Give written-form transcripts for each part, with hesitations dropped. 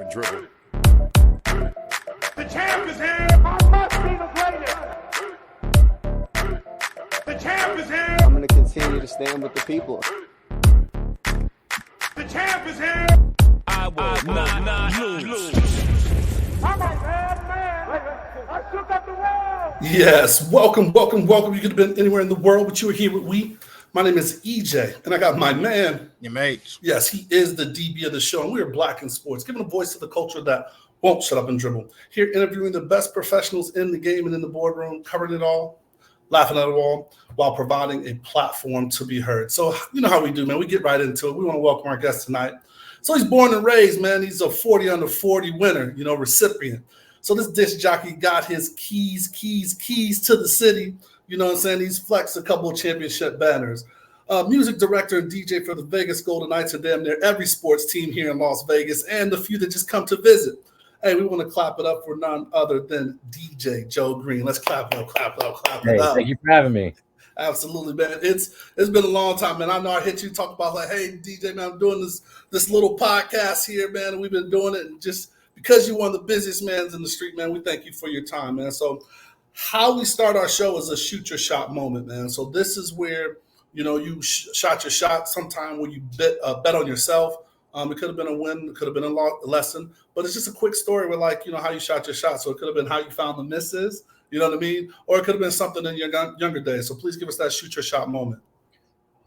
and dribble. The champ is here. I must be the greatest. The champ is here. I'm going to continue to stand with the people. The champ is here. I will not lose. I'm a bad man. I shook up the world. Yes, welcome. You could have been anywhere in the world, but you were here with we. My name is EJ, and I got my man. Your mate. Yes, he is the DB of the show, and we are Black in Sports, giving a voice to the culture that won't shut up and dribble. Here interviewing the best professionals in the game and in the boardroom, covering it all, laughing at it all, while providing a platform to be heard. So you know how we do, man. We get right into it. We want to welcome our guest tonight. So he's born and raised, man. He's a 40 under 40 winner, recipient. So this disc jockey got his keys to the city. You know what I'm saying? He's flexed a couple of championship banners. Music director and DJ for the Vegas Golden Knights and damn near every sports team here in Las Vegas and the few that just come to visit. Hey, we want to clap it up for none other than DJ Joe Green. Let's clap it up. Thank you for having me. Absolutely, man. It's been a long time, man. I know I hit you, talk about like, hey, DJ, man, I'm doing this little podcast here, man, and we've been doing it. And just because you're one of the busiest men in the street, man, we thank you for your time, man. So how we start our show is a shoot your shot moment, man. So this is where, you shot your shot sometime where you bet on yourself. It could have been a win, it could have been a lesson, but it's just a quick story with how you shot your shot. So it could have been how you found the misses, you know what I mean? Or it could have been something in your younger days. So please give us that shoot your shot moment.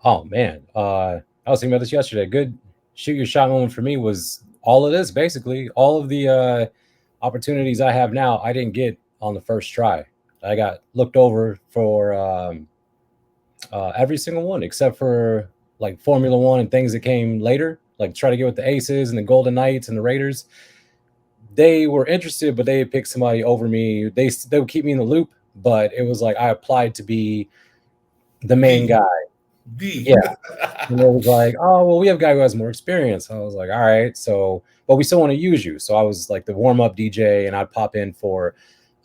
Oh, man. I was thinking about this yesterday. Good shoot your shot moment for me was all of this, basically. All of the opportunities I have now, I didn't get on the first try. I got looked over for every single one except for like Formula One and things that came later, like try to get with the Aces and the Golden Knights and the Raiders. They were interested, but they picked somebody over me. They would keep me in the loop, but it was like I applied to be the main guy. Yeah. And it was like, oh, well, we have a guy who has more experience. I was like, all right. So, but we still want to use you. So I was like the warm-up DJ, and I'd pop in for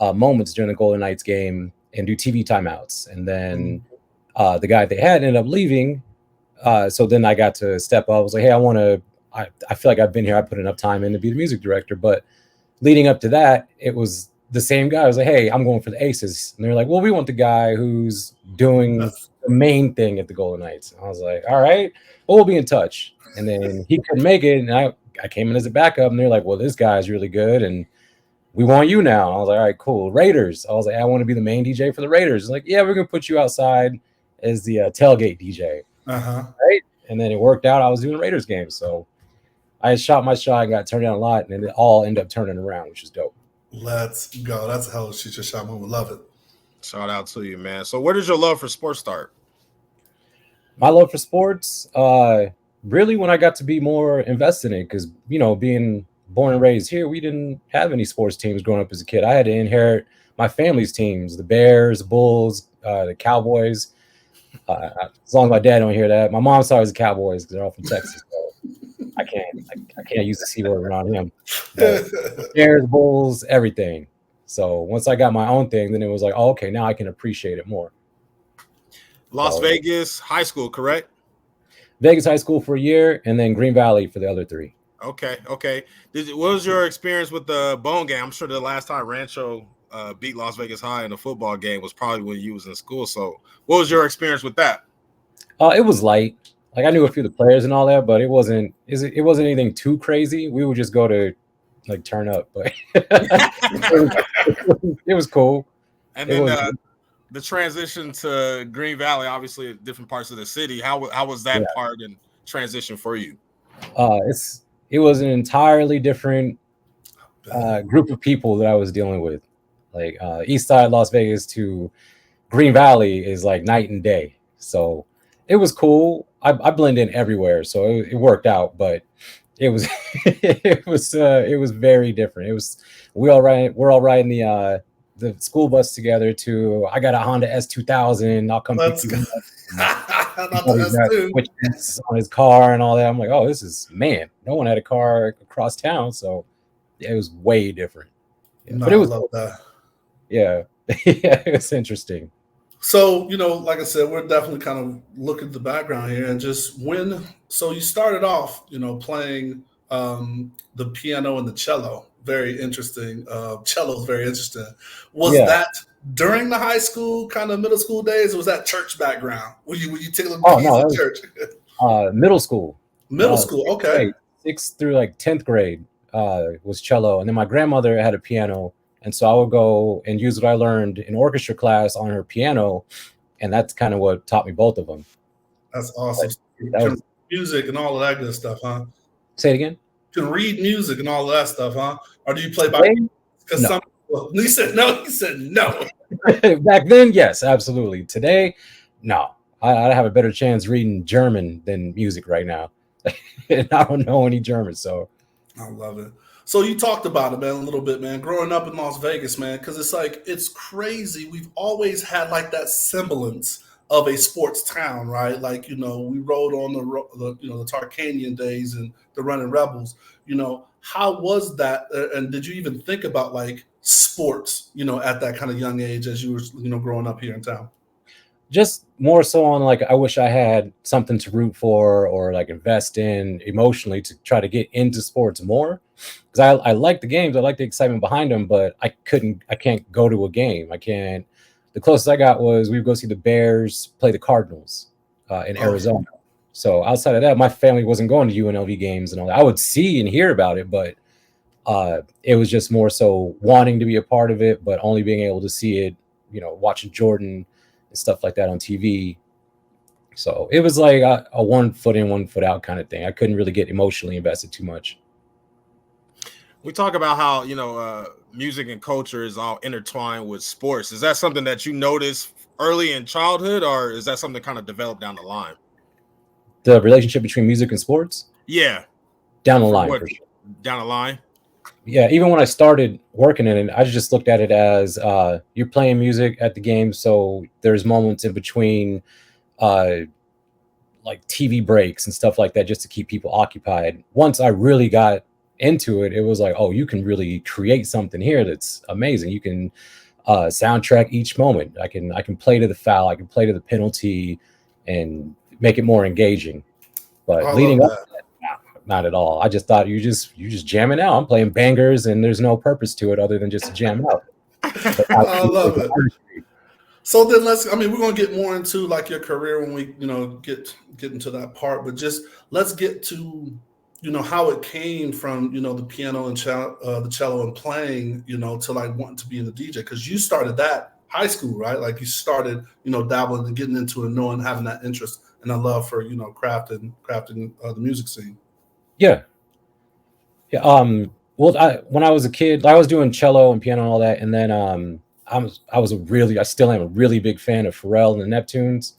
moments during the Golden Knights game and do TV timeouts. And then the guy they had ended up leaving. So then I got to step up. I was like, hey, I feel like I've been here. I put enough time in to be the music director. But leading up to that, it was the same guy. I was like, hey, I'm going for the Aces. And they're like, well, we want the guy who's doing the main thing at the Golden Knights. And I was like, all right, well, we'll be in touch. And then he couldn't make it. And I came in as a backup. And they're like, well, this guy's really good. And we want you now. And I was like, all right, cool. Raiders. I was like, I want to be the main DJ for the Raiders. Like, yeah, we're going to put you outside as the tailgate DJ. Right. And then it worked out. I was doing Raiders games. So I shot my shot and got turned down a lot. And it all ended up turning around, which is dope. Let's go. That's a hell of a shoot your shot moment. Love it. Shout out to you, man. So where does your love for sports start? My love for sports, really when I got to be more invested in it, because, being born and raised here, we didn't have any sports teams growing up as a kid. I had to inherit my family's teams, the Bears, Bulls, the Cowboys. As long as my dad don't hear that. My mom's always the Cowboys because they're all from Texas. So I can't use the C word around him. But Bears, Bulls, everything. So once I got my own thing, then it was like, oh, okay, now I can appreciate it more. Las Vegas high school, correct? Vegas high school for a year, and then Green Valley for the other 3. Okay. What was your experience with the Bone game? I'm sure the last time Rancho beat Las Vegas High in a football game was probably when you was in school. So what was your experience with that? It was light. Like I knew a few of the players and all that, but it wasn't anything too crazy. We would just go to like turn up, but it was cool. And then the transition to Green Valley, obviously different parts of the city. How was that part and transition for you? It was an entirely different group of people that I was dealing with. Like East Side Las Vegas to Green Valley is like night and day. So it was cool. I blend in everywhere, so it worked out. But it was it was very different. We're all riding the school bus together to. I got a Honda S2000. I'll come pick you up. On his car and all that. I'm like, oh, this is no one had a car across town, so it was way different. Yeah, no, but it was I love that. Yeah, yeah, it's interesting. So, like I said, we're definitely kind of looking at the background here and just so you started off, playing the piano and the cello. Very interesting. Cello is very interesting. Was Yeah. that during the high school, kind of middle school days, or was that church background? Were you taking Oh, keys no, in that church? Middle school. Middle school, Sixth okay. grade, 6th through like 10th grade was cello. And then my grandmother had a piano. And so I would go and use what I learned in orchestra class on her piano. And that's kind of what taught me both of them. That's awesome. That was, Music and all of that good stuff, huh? say it again. You can read music and all of that stuff, huh? Or do you play by? Today? Because No. some well, he said no. He said no. Back then, yes, absolutely. Today, no. I have a better chance reading German than music right now. And I don't know any German, so. I love it. So you talked about it, man, a little bit, man. Growing up in Las Vegas, man, because it's crazy. We've always had like that semblance of a sports town, right? Like, we rode on the Tarkanian days and the Running Rebels. How was that? And did you even think about like sports, at that kind of young age as you were, growing up here in town? Just more so on like, I wish I had something to root for or like invest in emotionally to try to get into sports more. Because I like the games, I like the excitement behind them, but I can't go to a game. The closest I got was we would go see the Bears play the Cardinals in Arizona. So outside of that, my family wasn't going to UNLV games and all that. I would see and hear about it, but it was just more so wanting to be a part of it, but only being able to see it, watching Jordan and stuff like that on TV. So it was like a 1 foot in, 1 foot out kind of thing. I couldn't really get emotionally invested too much. We talk about how, music and culture is all intertwined with sports. Is that something that you noticed early in childhood, or is that something kind of developed down the line? The relationship between music and sports? Yeah. Down the line, for sure. Down the line? Yeah, even when I started working in it, I just looked at it as you're playing music at the game, so there's moments in between like TV breaks and stuff like that just to keep people occupied. Once I really got into it, it was like, oh, you can really create something here that's amazing. You can soundtrack each moment. I can play to the foul, I can play to the penalty and make it more engaging. But leading up to that, not at all. I just thought you just jamming out. I'm playing bangers and there's no purpose to it other than just to jam out. I love it. So then we're going to get more into like your career when we, get into that part, but just let's get to, how it came from, the piano and the cello and playing, to like wanting to be in the DJ, because you started that high school, right? Like you started, dabbling and getting into it, knowing, having that interest and that love for, crafting the music scene. Yeah. Well, when I was a kid, I was doing cello and piano and all that, and then I still am a really big fan of Pharrell and the Neptunes,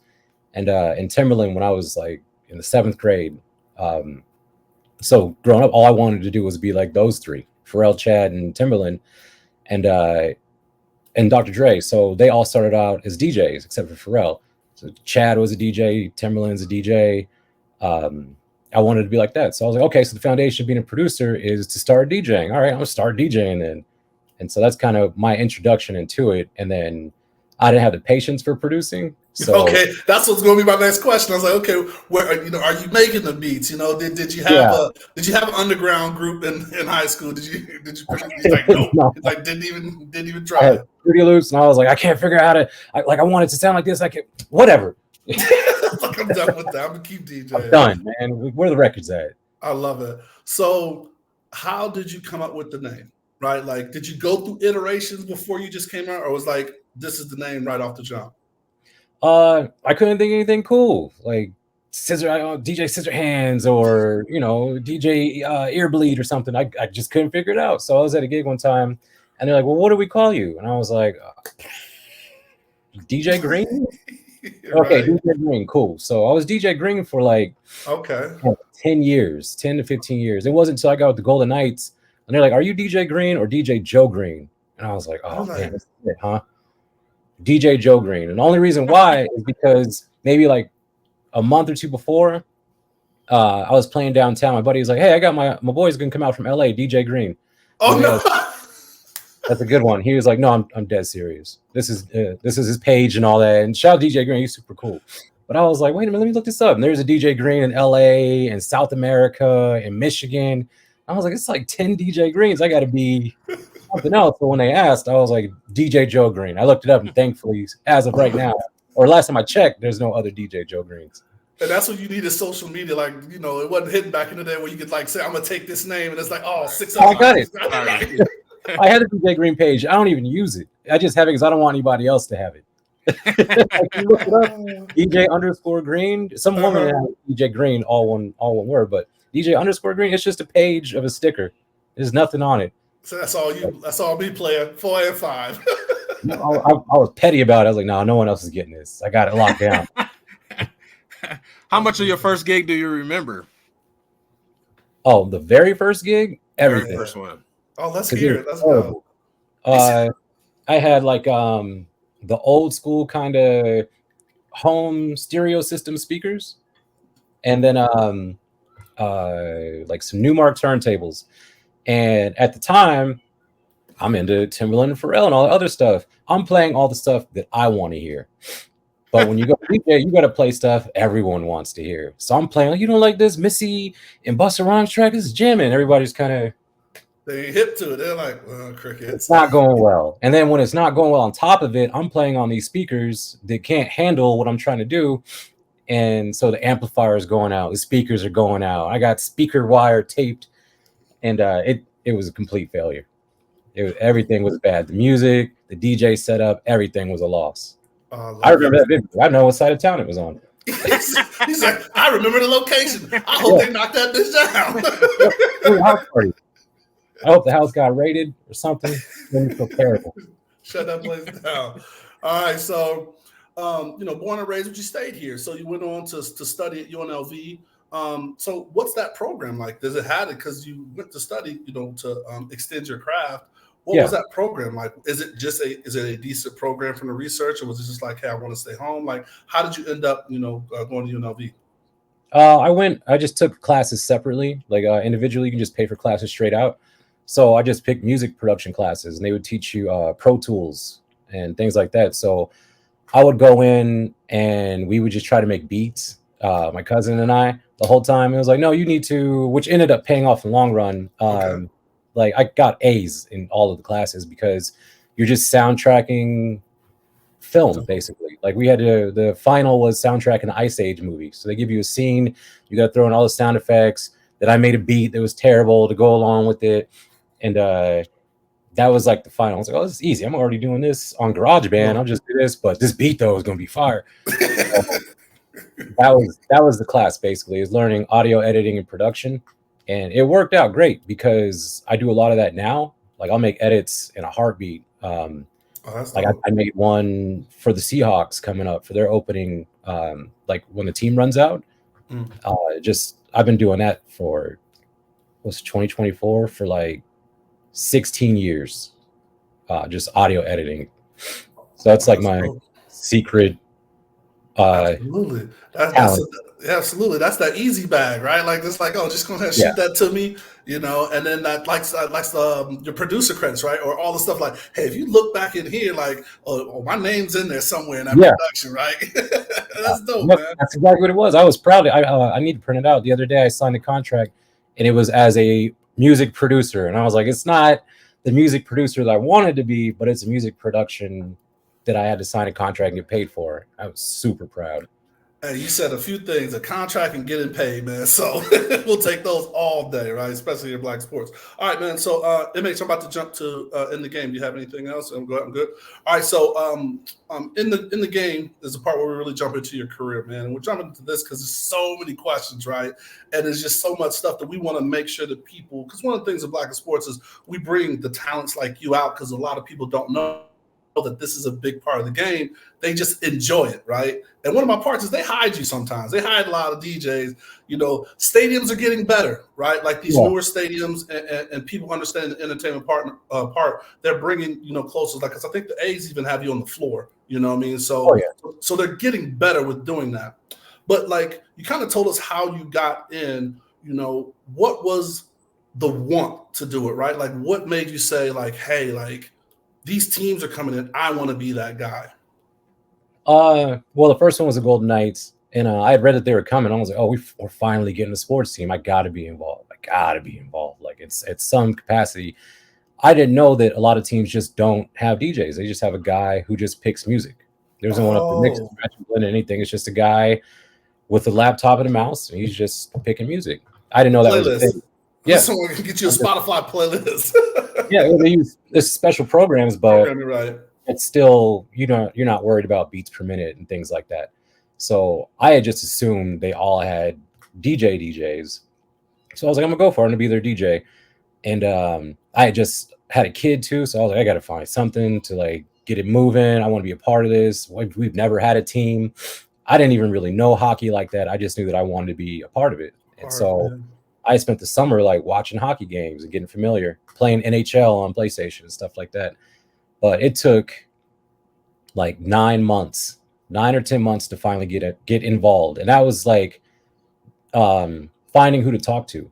and Timberland when I was like in the 7th grade. So growing up, all I wanted to do was be like those three: Pharrell, Chad, and Timberland, and Dr. Dre. So they all started out as DJs, except for Pharrell. So Chad was a DJ, Timberland's a DJ. I wanted to be like that. So I was like, okay, so the foundation of being a producer is to start DJing. All right, I'm gonna start DJing then. And so that's kind of my introduction into it. And then I didn't have the patience for producing. So okay, that's what's going to be my next question. I was like, okay, where are you making the beats? Did you have an underground group in high school? Did you produce? He's like, nope. No. He's like, didn't even try I had it. Fruity Loops, and I was like, I can't figure out how to. I want it to sound like this. Whatever. Like, I'm done with that. I'm gonna keep DJing. I'm done, man. Where are the records at? I love it. So, how did you come up with the name? Right? Like, did you go through iterations before you just came out, or was like, this is the name right off the jump? I couldn't think of anything cool like DJ Scissorhands or DJ Earbleed or something. I just couldn't figure it out. So I was at a gig one time, and they're like, "Well, what do we call you?" And I was like, "DJ Green." Okay, right. DJ Green, cool. So I was DJ Green for like 10 to 15 years. It wasn't until I got with the Golden Knights, and they're like, "Are you DJ Green or DJ Joe Green?" And I was like, "Oh man, that's it, huh?" DJ Joe Green. And the only reason why is because maybe like a month or two before, I was playing downtown. My buddy was like, "Hey, I got my boy's gonna come out from LA, DJ Green." Oh no. That's a good one. He was like, "No, I'm dead serious. This is his page and all that." And shout out DJ Green, he's super cool. But I was like, wait a minute, let me look this up. And there's a DJ Green in LA and South America and Michigan. I was like, it's like 10 DJ Greens. I got to be something else. But when they asked, I was like, DJ Joe Green. I looked it up, and thankfully, as of right now, or last time I checked, there's no other DJ Joe Greens. And that's what you needed social media. Like, you know, it wasn't hidden back in the day where you could like say, I'm gonna take this name, and it's like, oh, 6 I got it. I had a DJ Green page. I don't even use it. I just have it because I don't want anybody else to have it. Like, you look it up, DJ_Green. Some woman had DJ Green, all one word, but DJ_Green. It's just a page of a sticker. There's nothing on it. So that's all you. That's all me, player 4 and 5. I was petty about it. I was like, no one else is getting this. I got it locked down. How much of your first gig do you remember? Oh, the very first gig, everything. Very first one. Oh, let's hear it. Let's go. I had like the old school kind of home stereo system speakers, and then like some Newmark turntables. And at the time, I'm into Timberland and Pharrell and all the other stuff. I'm playing all the stuff that I want to hear. But when you go to DJ, you got to play stuff everyone wants to hear. So I'm playing, like, you don't like this Missy and Busta Rhymes track? This is jamming. Everybody's kind of... They ain't hip to it. They're like, well, cricket. It's not going well. And then when it's not going well on top of it, I'm playing on these speakers that can't handle what I'm trying to do. And so the amplifier is going out. The speakers are going out. I got speaker wire taped. And it was a complete failure. Everything was bad. The music, the DJ setup, everything was a loss. I remember that video. I know what side of town it was on. He's like, I remember the location. I hope they knocked that bitch down. House party. I hope the house got raided or something. Then you feel terrible. Shut that place down. All right, so born and raised, but you stayed here. So you went on to study at UNLV. So what's that program like? Does it have it because you went to study, to extend your craft? What was that program like? Is it a decent program from the research, or was it just like, hey, I want to stay home? Like, how did you end up, going to UNLV? I just took classes separately. Like individually, you can just pay for classes straight out. So I just picked music production classes, and they would teach you Pro Tools and things like that. So I would go in and we would just try to make beats. My cousin and I, the whole time, it was like, no, you need to, which ended up paying off in the long run. Okay. Like I got A's in all of the classes because you're just soundtracking film, basically. Like we had the final was soundtrack an Ice Age movie. So they give you a scene, you got to throw in all the sound effects. That I made a beat that was terrible to go along with it. And that was like the final. I was like, oh, this is easy. I'm already doing this on GarageBand. I'll just do this. But this beat, though, is going to be fire. That was the class, basically, is learning audio editing and production. And it worked out great because I do a lot of that now. Like I'll make edits in a heartbeat. I made one for the Seahawks coming up for their opening, like when the team runs out. I've been doing that for 2024 for like 16 years, just audio editing. So that's like my secret. Absolutely. Absolutely. That's that easy bag, right? Like it's like, oh, just go ahead and shoot that to me, and then that likes your producer credits, right? Or all the stuff like, hey, if you look back in here, like, oh my name's in there somewhere in that production, right? That's dope, man. That's exactly what it was. I was proud. I need to print it out. The other day I signed a contract and it was as a music producer. And I was like, it's not the music producer that I wanted to be, but it's a music production that I had to sign a contract and get paid for. I was super proud. Hey, you said a few things, a contract and getting paid, man. So we'll take those all day, right? Especially in Black sports. All right, man. So MH, I'm about to jump to in the game. Do you have anything else? I'm good. All right. So in the game, there's a part where we really jump into your career, man. And we're jumping into this because there's so many questions, right? And there's just so much stuff that we want to make sure that people, because one of the things in Black sports is we bring the talents like you out because a lot of people don't know that this is a big part of the game. They just enjoy it, right? And one of my parts is they hide you sometimes. They hide a lot of DJs. Stadiums are getting better, right? Like these newer stadiums and people understand the entertainment part. They're bringing, closer. Like, 'cause I think the A's even have you on the floor, you know what I mean? So, so they're getting better with doing that. But like, you kind of told us how you got in, what was the want to do it, right? Like what made you say like, hey, like, these teams are coming in. I want to be that guy. Well, the first one was the Golden Knights, and I had read that they were coming. I was like, oh, we're finally getting a sports team. I got to be involved. I gotta be involved. Like it's at some capacity. I didn't know that a lot of teams just don't have DJs. They just have a guy who just picks music. There doesn't want to mix, scratch, and blend anything. It's just a guy with a laptop and a mouse, and he's just picking music. I didn't know that was a thing. Yeah, someone can get you a Spotify playlist. Yeah, they use this special programs, but right. It's still you're not worried about beats per minute and things like that. So I had just assumed they all had DJs. So I was like, I'm gonna go for it. I'm gonna be their DJ. And I had just had a kid too, so I was like, I gotta find something to like get it moving. I want to be a part of this. We've never had a team. I didn't even really know hockey like that. I just knew that I wanted to be a part of it. And so I spent the summer like watching hockey games and getting familiar, playing NHL on PlayStation and stuff like that. But it took like 9 or 10 months to finally get involved. And that was like finding who to talk to,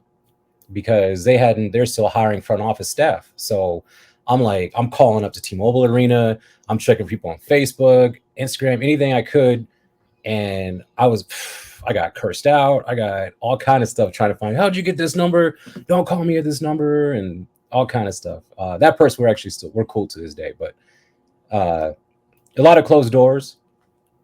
because they're still hiring front office staff. So I'm calling up to T-Mobile Arena. I'm checking people on Facebook, Instagram, anything I could. And I got cursed out. I got all kind of stuff trying to find, how'd you get this number? Don't call me at this number, and all kind of stuff. That person, we're cool to this day, but a lot of closed doors.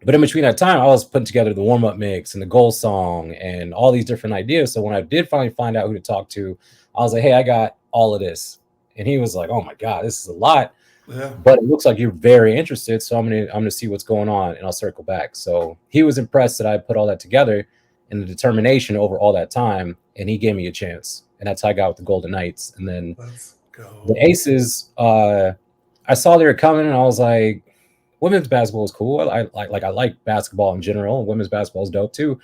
But in between that time, I was putting together the warm-up mix and the goal song and all these different ideas. So when I did finally find out who to talk to, I was like, hey, I got all of this. And he was like, oh my God, this is a lot. Yeah. But it looks like you're very interested. So I'm gonna see what's going on, and I'll circle back. So he was impressed that I put all that together and the determination over all that time. And he gave me a chance. And that's how I got with the Golden Knights. And then the Aces, I saw they were coming, and I was like, women's basketball is cool. I like basketball in general. Women's basketball is dope too.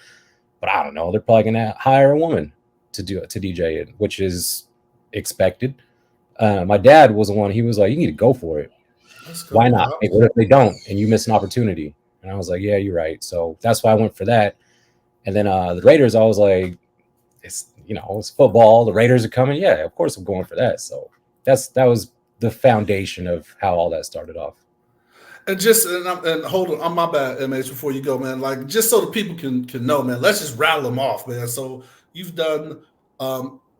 But I don't know. They're probably gonna hire a woman to DJ it, which is expected. My dad was the one. He was like, "You need to go for it. Why not? Hey, what if they don't and you miss an opportunity?" And I was like, "Yeah, you're right." So that's why I went for that. And then the Raiders, I was like, "It's football. The Raiders are coming. Yeah, of course I'm going for that." So that was the foundation of how all that started off. And hold on, my bad, MH, before you go, man. Like, just so the people can know, man, let's just rattle them off, man. So you've done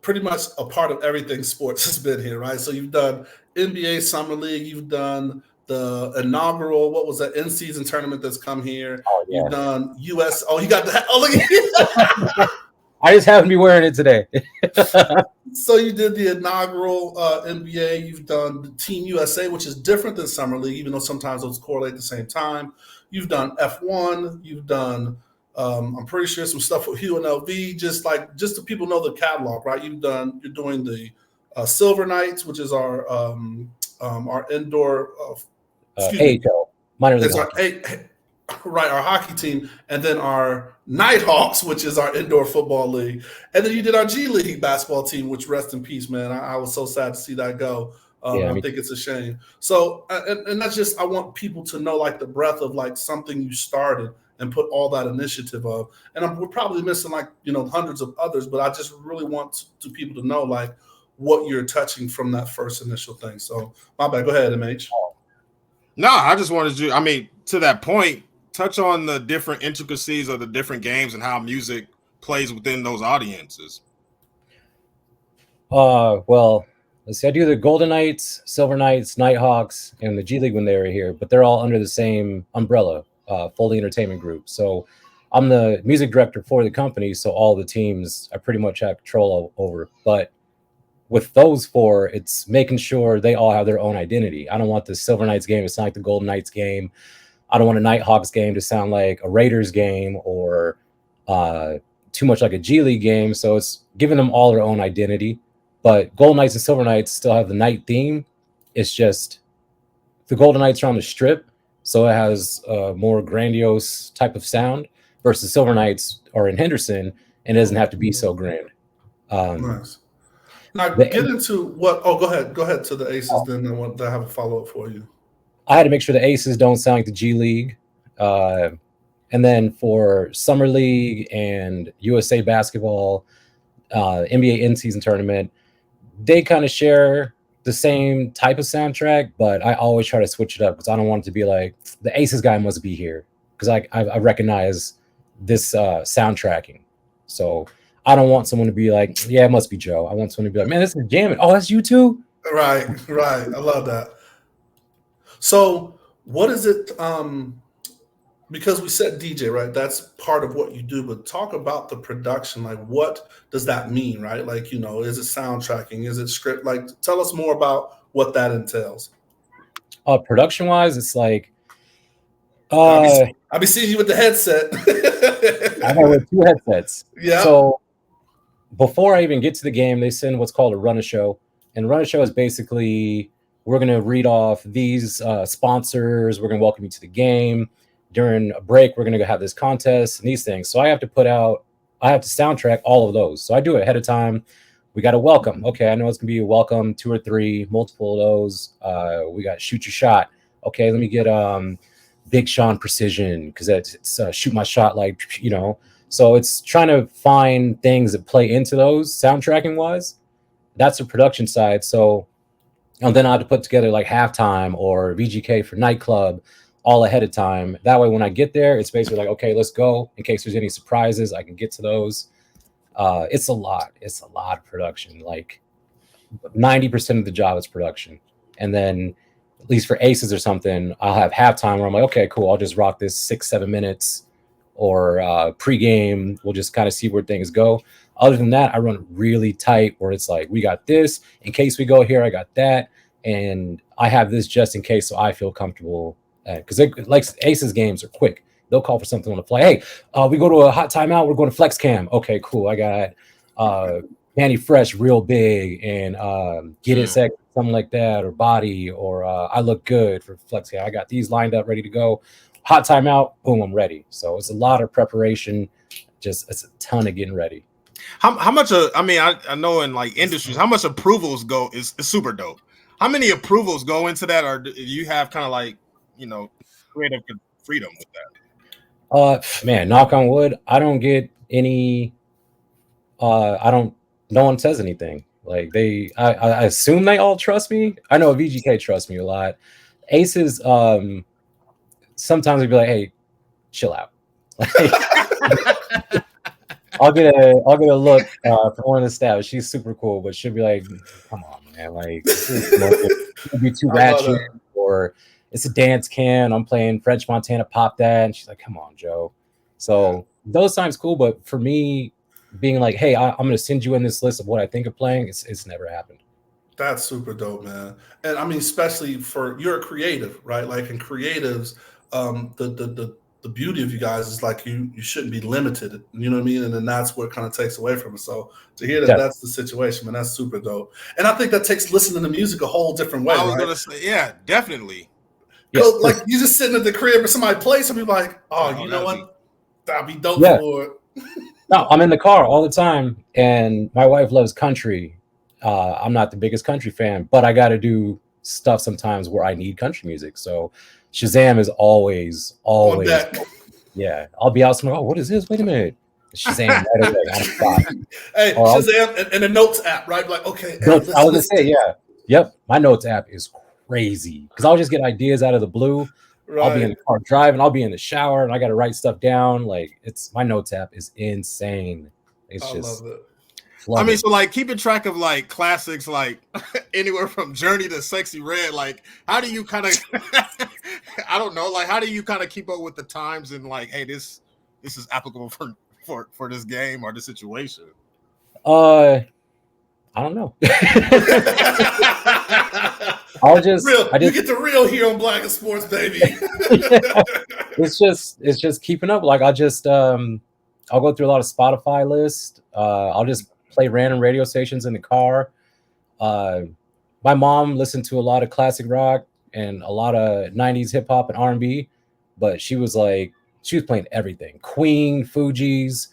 pretty much a part of everything sports has been here, right? So you've done NBA Summer League, you've done the inaugural, what was that, in-season tournament that's come here. Oh, yeah. You've done US. Oh, you got that. Oh, look at you. I just happen to be wearing it today. So you did the inaugural NBA. You've done the Team USA, which is different than Summer League, even though sometimes those correlate at the same time. You've done F1. You've done, I'm pretty sure, some stuff with UNLV. Just so people know the catalog, right? You're doing the Silver Knights, which is our indoor AHL, minor league. Right, our hockey team, and then our Nighthawks, which is our indoor football league, and then you did our G League basketball team, which rest in peace, man. I was so sad to see that go. I think it's a shame. So, and that's just, I want people to know like the breadth of like something you started and put all that initiative of, and we're probably missing like hundreds of others, but I just really want to people to know like what you're touching from that first initial thing. So, my bad. Go ahead, MH. No, I just wanted to. I mean, to that point, touch on the different intricacies of the different games and how music plays within those audiences. Well, let's see. I do the Golden Knights, Silver Knights, Nighthawks, and the G League when they were here, but they're all under the same umbrella, Foley Entertainment Group. So I'm the music director for the company, so all the teams I pretty much have control over. But with those four, it's making sure they all have their own identity. I don't want the Silver Knights game to sound like the Golden Knights game. I don't want a Nighthawks game to sound like a Raiders game or too much like a G League game. So it's giving them all their own identity. But Golden Knights and Silver Knights still have the night theme. It's just the Golden Knights are on the strip, so it has a more grandiose type of sound versus Silver Knights are in Henderson and it doesn't have to be so grand. Nice. Now get into what? Oh, go ahead to the Aces. Then I have a follow up for you. I had to make sure the Aces don't sound like the G League. And then for Summer League and USA Basketball, NBA in-season tournament, they kind of share the same type of soundtrack, but I always try to switch it up because I don't want it to be like, the Aces guy must be here because I recognize this soundtracking. So I don't want someone to be like, yeah, it must be Joe. I want someone to be like, man, this is jamming. Oh, that's you too? Right. I love that. So what is it? Because we said DJ, right? That's part of what you do, but talk about the production. Like, what does that mean, right? Like, is it soundtracking? Is it script? Like, tell us more about what that entails. Production wise, it's like, I'll be seeing you with the headset. I have with 2 headsets. Yeah. So before I even get to the game, they send what's called a run a show. And run a show is basically, we're going to read off these sponsors. We're going to welcome you to the game. During a break, we're going to have this contest and these things. So I have to soundtrack all of those. So I do it ahead of time. We got a welcome. Okay, I know it's going to be a welcome, 2 or 3, multiple of those. We got shoot your shot. Okay, let me get Big Sean Precision, because it's shoot my shot, like, So it's trying to find things that play into those soundtracking wise. That's the production side. So, and then I have to put together like halftime or VGK for nightclub all ahead of time. That way, when I get there, it's basically like, okay, let's go. In case there's any surprises, I can get to those. It's a lot. It's a lot of production. Like 90% of the job is production. And then at least for aces or something, I'll have halftime where I'm like, okay, cool. I'll just rock this 6-7 minutes, or pregame. We'll just kind of see where things go. Other than that, I run really tight where it's like, we got this in case we go here. I got that. And I have this just in case. So I feel comfortable, because like aces games are quick. They'll call for something on the fly. Hey, we go to a hot timeout. We're going to flex cam. Okay, cool. I got Manny Fresh real big and get it sec, something like that, or body, or I look good for flex cam. I got these lined up, ready to go. Hot timeout, boom, I'm ready. So it's a lot of preparation. Just it's a ton of getting ready. How much? I know in like industries, how much approvals go is super dope. How many approvals go into that, or do you have kind of like creative freedom with that? Man, knock on wood, I don't get any. No one says anything. Like I assume they all trust me. I know VGK trusts me a lot. Aces, sometimes they'd be like, "Hey, chill out." I'll get a look from one of the staff. She's super cool, but she'll be like, "Come on, man! Like, it'll be too ratchet." Or it's a dance can. I'm playing French Montana, pop that, and she's like, "Come on, Joe." So those times cool, but for me, being like, "Hey, I'm going to send you in this list of what I think of playing," it's never happened. That's super dope, man. And I mean, especially you're a creative, right? Like in creatives, the beauty of you guys is like you shouldn't be limited. You know what I mean? And then that's what kind of takes away from it. So to hear that that's the situation, man, that's super dope. And I think that takes listening to music a whole different way. I was gonna say, yeah, definitely. So, like you just sitting at the crib or somebody plays something like, oh, you know what? That'd be dope for it. No, I'm in the car all the time, and my wife loves country. I'm not the biggest country fan, but I got to do stuff sometimes where I need country music. So Shazam is always. Yeah, I'll be out somewhere. Oh, what is this? Wait a minute. Shazam right away. Hey, Shazam and the Notes app, right? Like, okay. I was gonna say, yeah, yep. My Notes app is crazy because I'll just get ideas out of the blue. Right. I'll be in the car driving. I'll be in the shower, and I got to write stuff down. Like my Notes app is insane. It's just. Love it. I mean, so like keeping track of like classics, like anywhere from Journey to Sexy Red. Like, how do you kind of, I don't know, like how do you kind of keep up with the times and like, hey, this is applicable for this game or this situation? I don't know. You get the real here on Black and Sports, baby. It's just keeping up. Like I'll go through a lot of Spotify lists. I'll just play random radio stations in the car. My mom listened to a lot of classic rock and a lot of 90s hip hop and R&B, but she was playing everything. Queen, Fugees,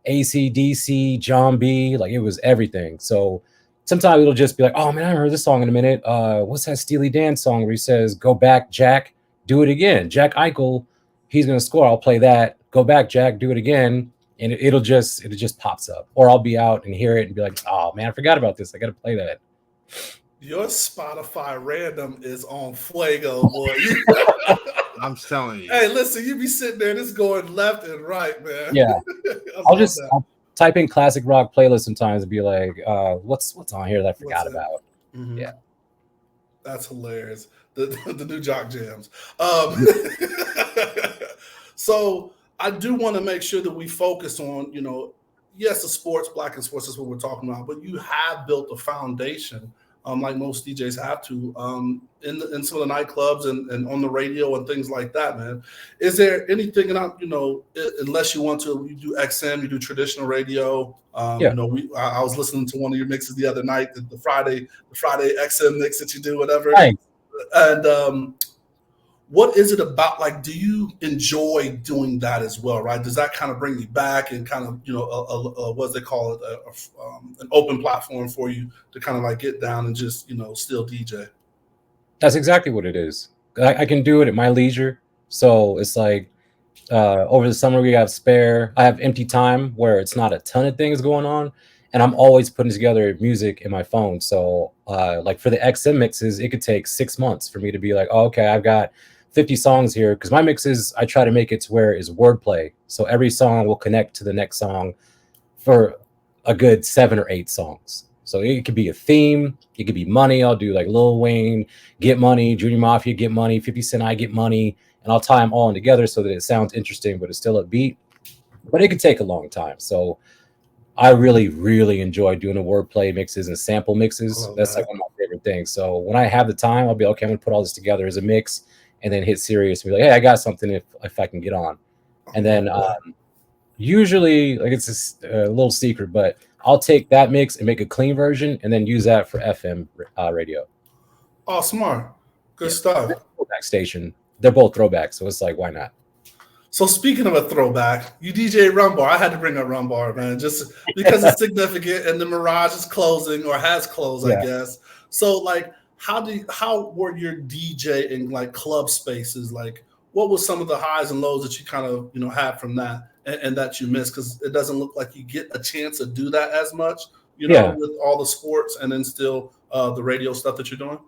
AC/DC, John B, like it was everything. So sometimes it'll just be like, oh man, I haven't heard this song in a minute. What's that Steely Dan song where he says, "Go back, Jack, do it again"? Jack Eichel, he's gonna score. I'll play that. Go back, Jack, do it again. And it just pops up, or I'll be out and hear it and be like, "Oh man, I forgot about this. I got to play that." Your Spotify random is on fuego, boy. I'm telling you. Hey, listen, you be sitting there, and it's going left and right, man. Yeah, type in classic rock playlist sometimes and be like, what's on here that I forgot about? Mm-hmm. Yeah. That's hilarious. The new jock jams. So I do want to make sure that we focus on, yes, the sports, Black in Sports is what we're talking about, but you have built a foundation, like most DJs have to, in some of the nightclubs and on the radio and things like that, man. Is there anything, unless you want to, you do XM, you do traditional radio. Yeah. I was listening to one of your mixes the other night, the Friday XM mix that you do, whatever. Right. And what is it about? Like, do you enjoy doing that as well? Right? Does that kind of bring you back and kind of, what they call it, an open platform for you to kind of like get down and just, still DJ? That's exactly what it is. I can do it at my leisure. So it's like over the summer we have spare. I have empty time where it's not a ton of things going on. And I'm always putting together music in my phone. So like for the XM mixes, it could take 6 months for me to be like, oh, okay, I've got 50 songs here. Because my mixes, I try to make it to where it's wordplay. So every song will connect to the next song for a good 7 or 8 songs. So it could be a theme. It could be money. I'll do like Lil Wayne, Get Money, Junior Mafia, Get Money, 50 Cent, I Get Money. And I'll tie them all in together so that it sounds interesting, but it's still upbeat. But it could take a long time. So I really, really enjoy doing the wordplay mixes and sample mixes. That's like one of my favorite things. So when I have the time, I'll be okay, I'm gonna put all this together as a mix and then hit Sirius and be like, hey, I got something if I can get on. And then usually, like, it's just a little secret, but I'll take that mix and make a clean version and then use that for FM radio. Oh, smart. Good stuff. Throwback station. They're both throwbacks, so it's like, why not? So speaking of a throwback, you DJ Rum Bar. I had to bring up Rum Bar, man, just because it's significant and the Mirage is closing or has closed, I guess. So like, how were your DJ in like club spaces? Like, what was some of the highs and lows that you kind of had from that and that you missed? Because it doesn't look like you get a chance to do that as much, with all the sports and then still the radio stuff that you're doing.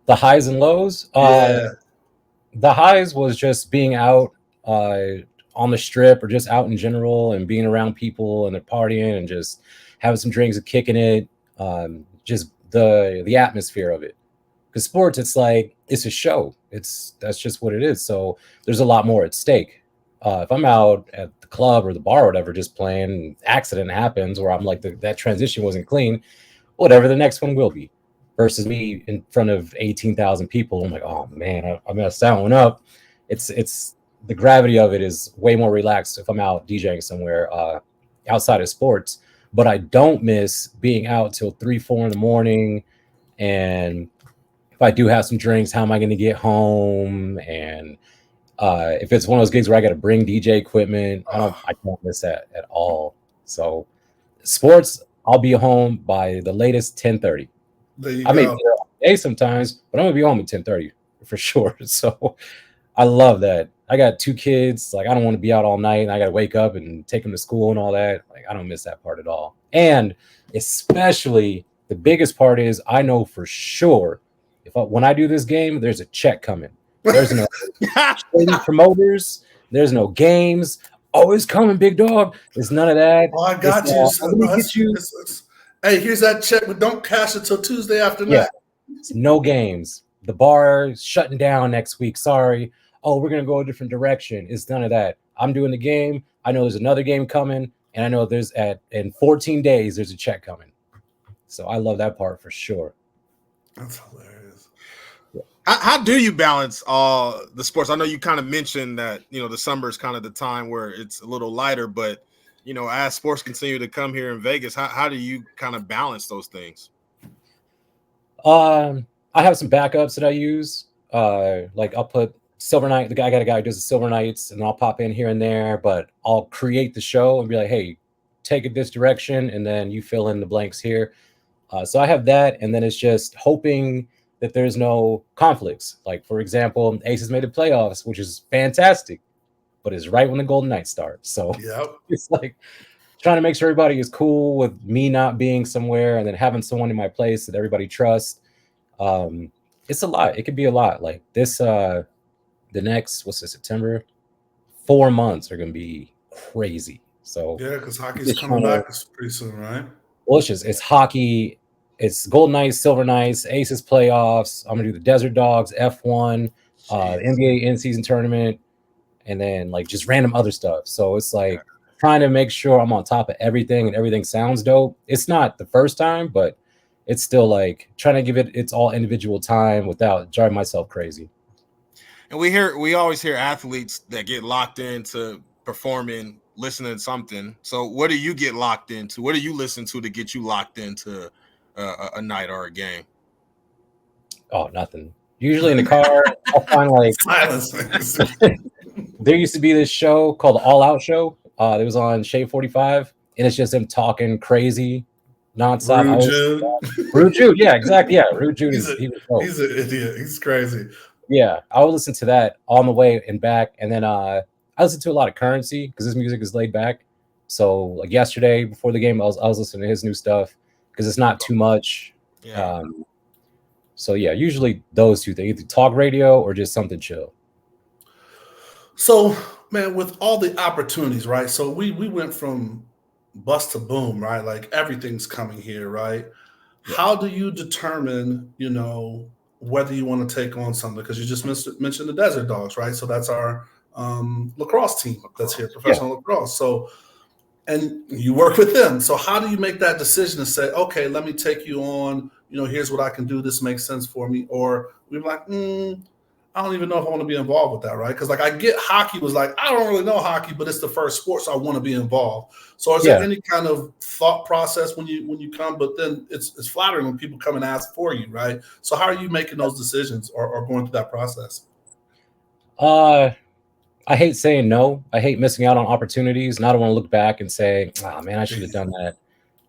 The highs and lows. The highs was just being out on the strip or just out in general and being around people and they're partying and just having some drinks and kicking it. Just the atmosphere of it. Because sports, it's like, it's a show. That's just what it is. So there's a lot more at stake. If I'm out at the club or the bar or whatever, just playing, accident happens where I'm like, that transition wasn't clean, whatever the next one will be. Versus me in front of 18,000 people, I'm like, oh man, I messed that one up. It's the gravity of it is way more relaxed if I'm out DJing somewhere outside of sports. But I don't miss being out till 3-4 in the morning. And if I do have some drinks, how am I going to get home? And if it's one of those gigs where I got to bring DJ equipment, I don't miss that at all. So sports, I'll be home by the latest 10:30. I may be there all day sometimes, but I'm gonna be home at 10:30 for sure. So I love that. I got 2 kids. Like, I don't want to be out all night and I got to wake up and take them to school and all that. Like, I don't miss that part at all. And especially the biggest part is I know for sure when I do this game, there's a check coming. There's no promoters. There's no games. Oh, it's coming, big dog. There's none of that. Oh, I got you. Hey, here's that check, but don't cash it till Tuesday after that. It's no games. The bar is shutting down next week. Sorry. Oh, we're going to go a different direction. It's none of that. I'm doing the game. I know there's another game coming, and I know in 14 days, there's a check coming. So I love that part for sure. That's hilarious. How do you balance the sports? I know you kind of mentioned that, the summer is kind of the time where it's a little lighter, but as sports continue to come here in Vegas, how do you kind of balance those things? I have some backups that I use. Like, I'll put Silver Night. I got a guy who does the Silver Nights, and I'll pop in here and there. But I'll create the show and be like, "Hey, take it this direction," and then you fill in the blanks here. So I have that, and then it's just hoping that there's no conflicts. Like, for example, Aces made the playoffs, which is fantastic, but it's right when the Golden Knights start. So It's like trying to make sure everybody is cool with me not being somewhere and then having someone in my place that everybody trusts. It's a lot. It could be a lot. Like this, the next, September, 4 months are going to be crazy. So Yeah, because hockey's just coming trying to, back pretty soon, right? well, it's hockey, it's Golden Knights, Silver Knights, Aces playoffs. I'm gonna do the Desert Dogs, F1, the NBA in-season tournament, and then like just random other stuff. So it's like trying to make sure I'm on top of everything and everything sounds dope. It's not the first time, but it's still like trying to give it its all individual time without driving myself crazy. And we always hear athletes that get locked into performing, listening to something. So what do you get locked into? What do you listen to get you locked into a night or a game? Oh, nothing. Usually in the car, I'll find like Silence. there used to be this show called the All Out Show. It was on Shade 45, and it's just him talking crazy nonstop. Rude Jude, yeah, exactly. Yeah, Rude Jude he's an idiot. He's crazy. Yeah, I would listen to that on the way and back, and then I listen to a lot of Currency because his music is laid back. So like yesterday before the game, I was listening to his new stuff because it's not too much. Yeah. So yeah, usually those two things, either talk radio or just something chill. So man, with all the opportunities, right? So we went from bust to boom, right? Like everything's coming here, right? Yeah. How do you determine, whether you want to take on something? Because you just mentioned the Desert Dogs, right? So that's our lacrosse team that's here, professional lacrosse. So, and you work with them. So how do you make that decision to say, okay, let me take you on, here's what I can do. This makes sense for me. Or we're like, I don't even know if I want to be involved with that, right? Because like I get hockey was like, I don't really know hockey, but it's the first sport, so I want to be involved. So is there any kind of thought process when you come? But then it's flattering when people come and ask for you, right? So how are you making those decisions or going through that process? I hate saying no. I hate missing out on opportunities, and I don't want to look back and say, oh man, I should have done that.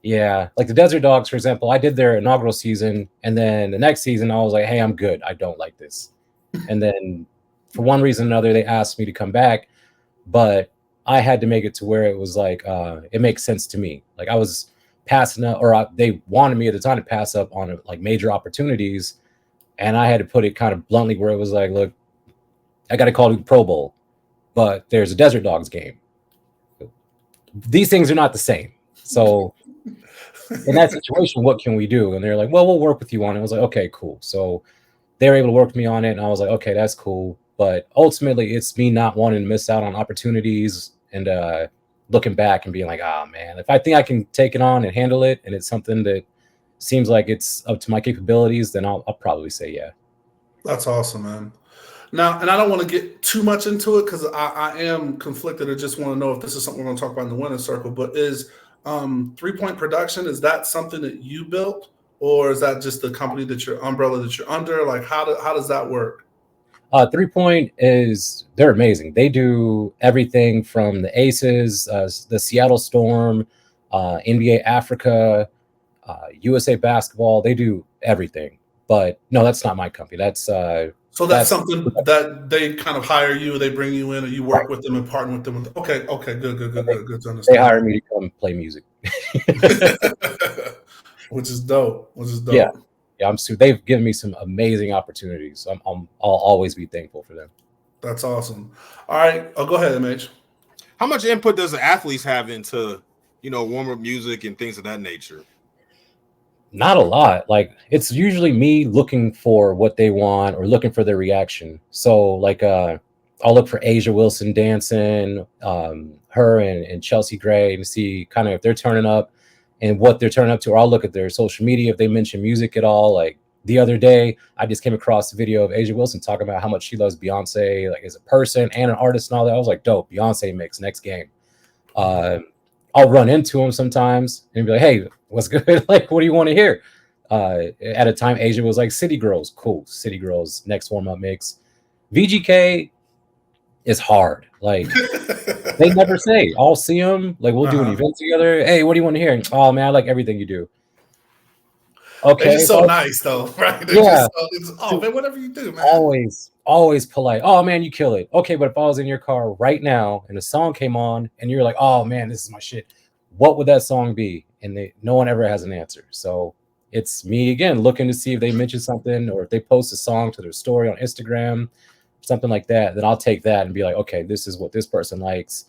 Yeah, like the Desert Dogs, for example, I did their inaugural season, and then the next season I was like, hey, I'm good. I don't like this. And then for one reason or another, they asked me to come back, but I had to make it to where it was like, it makes sense to me. Like I was passing up, or they wanted me at the time to pass up on like major opportunities. And I had to put it kind of bluntly where it was like, look, I got to call to the Pro Bowl, but there's a Desert Dogs game. These things are not the same. So in that situation, what can we do? And they're like, well, we'll work with you on it. I was like, okay, cool. So they were able to work with me on it, and I was like, okay, that's cool. But ultimately, it's me not wanting to miss out on opportunities and looking back and being like, man, if I think I can take it on and handle it, and it's something that seems like it's up to my capabilities, then I'll probably say yeah. That's awesome, man. Now, and I don't want to get too much into it because I am conflicted. I just want to know if this is something we're going to talk about in the winner's circle. But is 3-point production, is that something that you built? Or is that just the company umbrella that you're under? Like, how does that work? 3-point they're amazing. They do everything from the Aces, the Seattle Storm, NBA Africa, USA Basketball. They do everything. But no, that's not my company. That's so that's something that they kind of hire you, they bring you in, or you work with them and partner with them. Okay, good to understand. They hire me to come play music. Which is dope. Yeah, they've given me some amazing opportunities. I'll always be thankful for them. That's awesome. All right, go ahead, MH. How much input does the athletes have into, warm-up music and things of that nature? Not a lot. Like it's usually me looking for what they want or looking for their reaction. So like I'll look for Asia Wilson dancing, her and Chelsea Gray to see kind of if they're turning up and what they're turning up to, or I'll look at their social media if they mention music at all. Like the other day, I just came across a video of Asia Wilson talking about how much she loves Beyonce, like as a person and an artist and all that. I was like, dope, Beyonce mix next game. I'll run into him sometimes and be like, hey, what's good? Like, what do you want to hear? At a time, Asia was like, City Girls, cool. City Girls, next warm-up mix. VGK is hard. Like, they never say. I'll see them. Like, we'll do an event together. Hey, what do you want to hear? Oh, man, I like everything you do. Okay. They're just so nice, though, right? Yeah. Man, whatever you do, man. Always polite. Oh, man, you kill it. Okay, but if I was in your car right now and a song came on and you're like, oh, man, this is my shit, what would that song be? And no one ever has an answer. So it's me, again, looking to see if they mention something or if they post a song to their story on Instagram, something like that. Then I'll take that and be like, okay, this is what this person likes.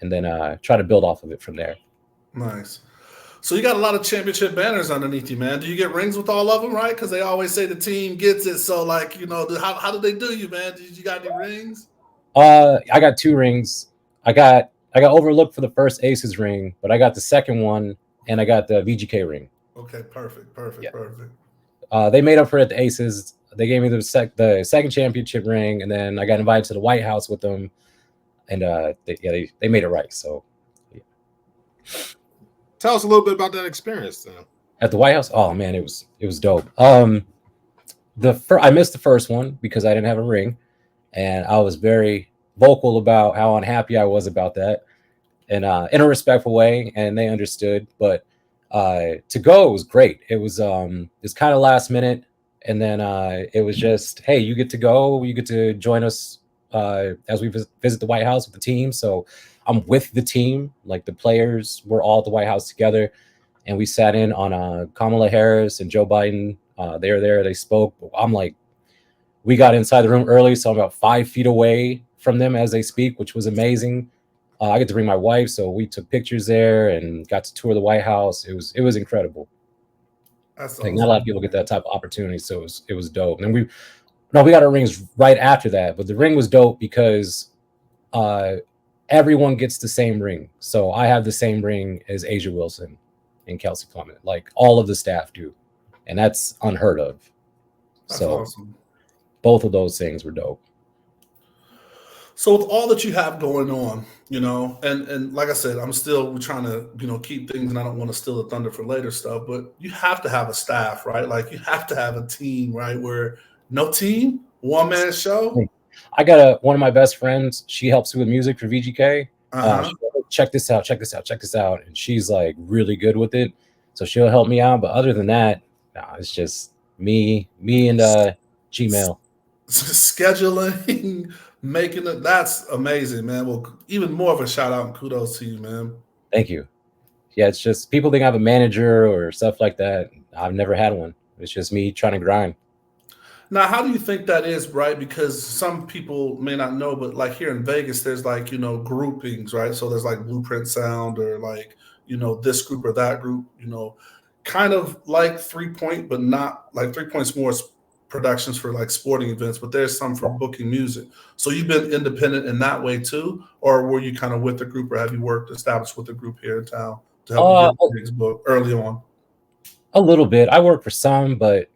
and then try to build off of it from there. Nice. So you got a lot of championship banners underneath you, man. Do you get rings with all of them, right? Because they always say the team gets it. So, like, you know, how did they do you, man? Did you got any rings? I got 2 rings. I got overlooked for the first Aces ring, but I got the second one, and I got the VGK ring. Okay, perfect. They made up for it at the Aces. They gave me the second championship ring, and then I got invited to the White House with them, and they made it right. So, yeah. Tell us a little bit about that experience, then. At the White House, oh man, it was dope. I missed the first one because I didn't have a ring, and I was very vocal about how unhappy I was about that, and in a respectful way, and they understood. But to go, it was great. It was kind of last minute, and then it was just, hey, you get to go, you get to join us as we visit the White House with the team. So I'm with the team, like the players were all at the White House together, and we sat in on Kamala Harris and Joe Biden. They were there, they spoke. I'm like, we got inside the room early, so I'm about 5 feet away from them as they speak, which was amazing. I get to bring my wife, so we took pictures there and got to tour the White House. It was incredible. That's like awesome. Not a lot of people get that type of opportunity, so it was dope. And we got our rings right after that, but the ring was dope because everyone gets the same ring. So I have the same ring as Asia Wilson and Kelsey Plummet. Like all of the staff do, and that's unheard of. That's so awesome. Both of those things were dope. So with all that you have going on, you know, and like I said, we're trying to, you know, keep things, and I don't want to steal the thunder for later stuff, but you have to have a staff, right? Like you have to have a team, right? Where no team, one man show. I got one of my best friends. She helps me with music for VGK. Check this out. And she's like really good with it. So she'll help me out. But other than that, it's just me and Gmail. Scheduling, making it. That's amazing, man. Well, even more of a shout out and kudos to you, man. Thank you. Yeah, it's just people think I have a manager or stuff like that. I've never had one. It's just me trying to grind. Now, how do you think that is, right? Because some people may not know, but like here in Vegas, there's like, you know, groupings, right? So there's like Blueprint Sound or like, you know, this group or that group, you know, kind of like 3 Point, but not like 3 Point's more productions for like sporting events, but there's some for booking music. So you've been independent in that way too? Or were you kind of with the group, or have you established with the group here in town to help you get gigs booked early on? A little bit. I work for some, but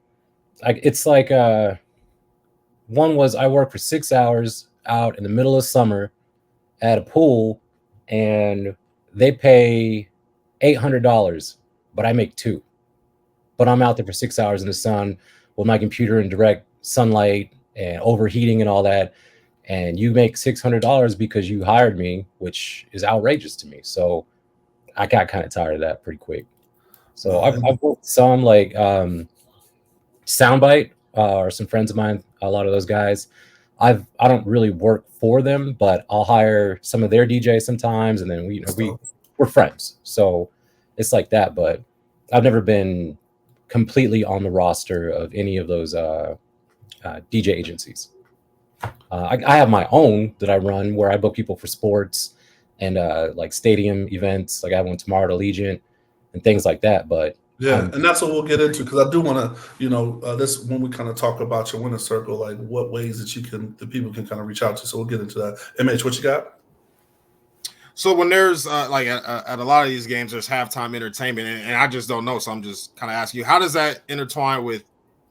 it's like one was I worked for 6 hours out in the middle of summer at a pool, and they pay $800, but I make $2. But I'm out there for 6 hours in the sun with my computer in direct sunlight and overheating and all that, and you make $600 because you hired me, which is outrageous to me. So I got kind of tired of that pretty quick. So I've worked some like Soundbite or some friends of mine, a lot of those guys. I don't really work for them, but I'll hire some of their DJs sometimes, and then we're friends. So it's like that, but I've never been completely on the roster of any of those DJ agencies. I have my own that I run where I book people for sports and like stadium events. Like I have one tomorrow at Allegiant and things like that. But yeah, and that's what we'll get into, because I do want to, you know, this when we kind of talk about your winner circle, like what ways that the people can kind of reach out to. So we'll get into that. MH, what you got? So when there's like at a lot of these games, there's halftime entertainment, and I just don't know. So I'm just kind of asking you, how does that intertwine with,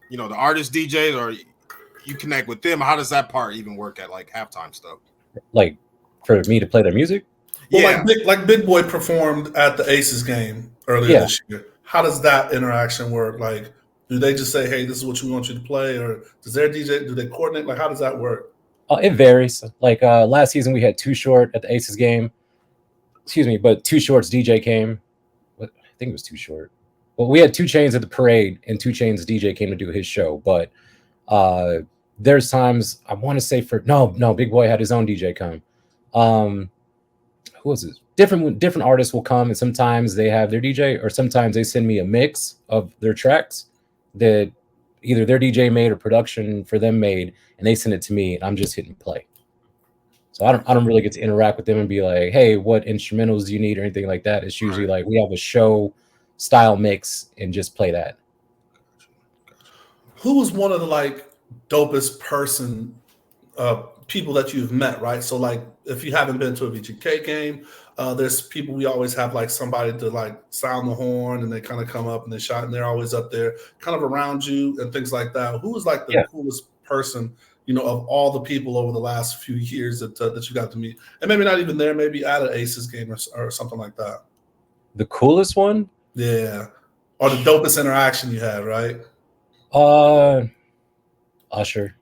you know, the artist DJs, or you connect with them? How does that part even work at like halftime stuff? Like for me to play their music? Well, yeah. like Big Boy performed at the Aces game earlier this year. How does that interaction work? Like, do they just say, hey, this is what we want you to play? Or does their DJ, do they coordinate? Like, how does that work? It varies. Like last season, we had Too Short at the Aces game. Excuse me, but Too Short's DJ came. I think it was Too Short. Well, we had 2 Chainz at the parade, and 2 Chainz DJ came to do his show. But there's times, I want to say no, Big Boy had his own DJ come. Who was it? Different artists will come, and sometimes they have their DJ, or sometimes they send me a mix of their tracks that either their DJ made or production for them made, and they send it to me, and I'm just hitting play. So I don't really get to interact with them and be like, hey, what instrumentals do you need or anything like that. It's usually like we have a show style mix and just play that. Who was one of the like dopest people that you've met, right? So like if you haven't been to a VGK game, there's people we always have like somebody to like sound the horn and they kind of come up and they shot and they're always up there kind of around you and things like that. Who was like the coolest person, you know, of all the people over the last few years that you got to meet? And maybe not even there, maybe at an Aces game or something like that. The coolest one? Yeah. Or the dopest interaction you had, right? Usher.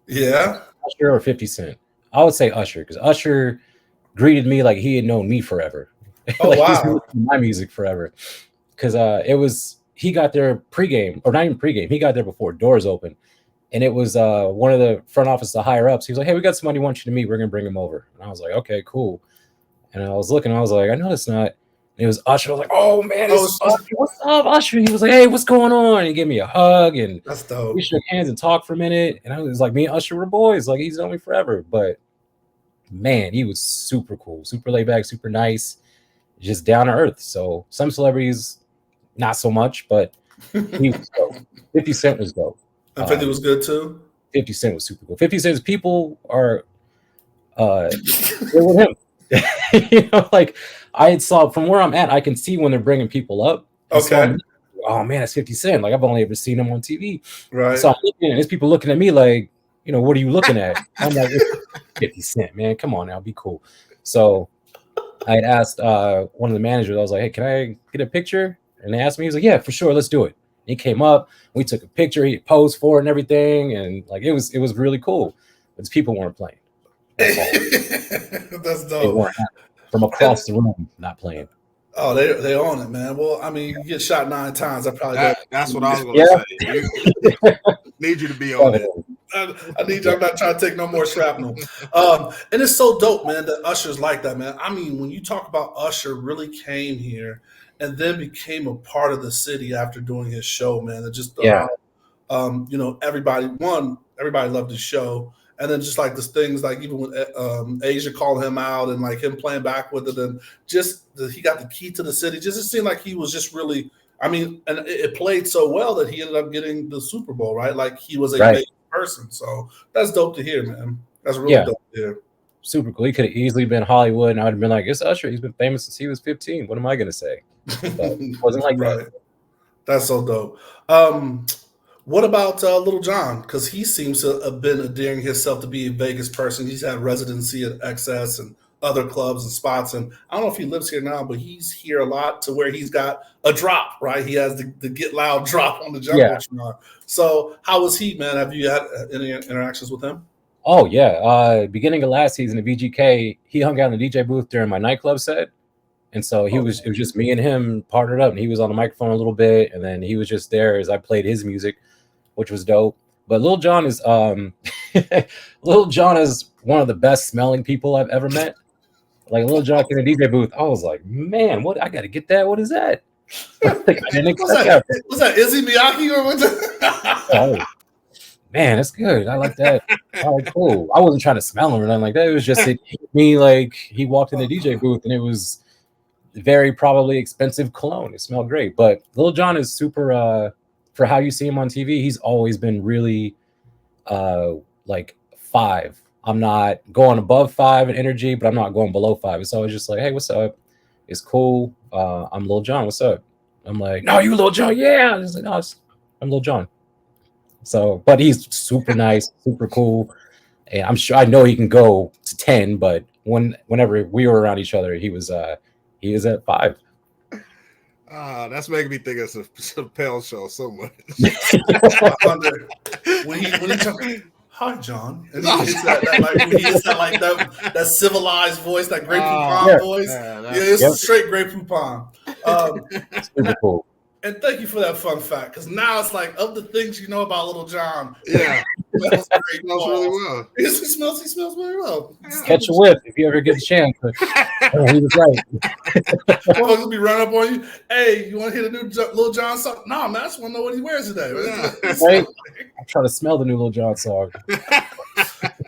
Yeah. Usher or 50 Cent. I would say Usher, because Usher greeted me like he had known me forever. Oh, like wow. he's been listening to my music forever. Because he got there pregame, or not even pregame, he got there before doors open. And it was one of the front office, the higher ups. He was like, hey, we got somebody who wants you to meet. We're going to bring him over. And I was like, okay, cool. And I was looking, I was like, I know it's not. And it was Usher. I was like, oh, man, it's Usher. What's up, Usher? He was like, hey, what's going on? And he gave me a hug. And that's dope. We shook hands and talked for a minute. And I was like, me and Usher were boys. Like, he's known me forever. But, man, he was super cool, super laid back, super nice, just down to earth. So some celebrities, not so much, but he was dope. 50 Cent was dope. And 50 was good too? 50 Cent was super cool. 50 Cent's people are they're with him. You know, like I saw from where I'm at, I can see when they're bringing people up. Okay. Oh man, that's 50 Cent. Like I've only ever seen him on TV. Right. So I'm looking, and there's people looking at me like, you know, what are you looking at? I'm like, 50 Cent, man. Come on now, be cool. So I had asked one of the managers, I was like, hey, can I get a picture? And they asked me, he was like, yeah, for sure, let's do it. He came up, we took a picture, he posed for it and everything, and like it was really cool. But people weren't playing. That's dope. They weren't from across the room, not playing. Oh, they own it, man. Well, I mean, you get shot 9 times. That's what I was going to say. Need you to be on it. I need you. I'm not trying to take no more shrapnel. And it's so dope, man, that Usher's like that, man. I mean, when you talk about Usher really came here and then became a part of the city after doing his show, man. It just, you know, everybody loved his show. And then just like the things like even with Asia calling him out and like him playing back with it and just he got the key to the city. Just it seemed like he was just really, I mean, and it played so well that he ended up getting the Super Bowl, right? Like he was a big person. So that's dope to hear, man. That's really dope to hear. Super cool. He could have easily been Hollywood and I would have been like, it's Usher. He's been famous since he was 15. What am I going to say? But it wasn't like that. That's so dope. What about Little John? Because he seems to have been adhering himself to be a Vegas person. He's had residency at XS and other clubs and spots. And I don't know if he lives here now, but he's here a lot to where he's got a drop, right? He has the Get Loud drop on the Jumbotron. So how was he, man? Have you had any interactions with him? Oh, yeah. Beginning of last season at VGK, he hung out in the DJ booth during my nightclub set. And so it was just me and him partnered up, and he was on the microphone a little bit, and then he was just there as I played his music, which was dope. But Lil Jon is Lil Jon is one of the best smelling people I've ever met. Like Lil Jon in the DJ booth, I was like, man, what? I got to get that. What is that? Like, I didn't expect that. Was that Izzy Miyake or what? Oh, man, that's good. I like that. All right, cool. I wasn't trying to smell him or nothing like that. It was just it hit me like he walked in the DJ booth, and it was very probably expensive cologne. It smelled great. But Lil Jon is super for how you see him on TV, he's always been really like 5. I'm not going above 5 in energy, but I'm not going below 5. It's always just like, hey, what's up? It's cool. I'm Lil Jon. What's up? I'm like, no, you Lil Jon. Yeah. He's like, no, I'm Lil Jon. So, but he's super nice, super cool. And I'm sure I know he can go to 10, but whenever we were around each other, he was at 5. That's making me think of some Chappelle show so much. when he talks, hi, John. And he hits that civilized voice, that Grey Poupon voice. It's straight Grey Poupon. Super cool. And thank you for that fun fact, because now it's like of the things you know about Little John. Yeah, he smells really well. He smells very well. Catch a whiff if you ever get a chance. He was right. Well, he'll be running up on you. Hey, you want to hear the new Lil Jon song? Nah, man, I just want to know what he wears today. Right? I'm trying to smell the new Lil Jon song.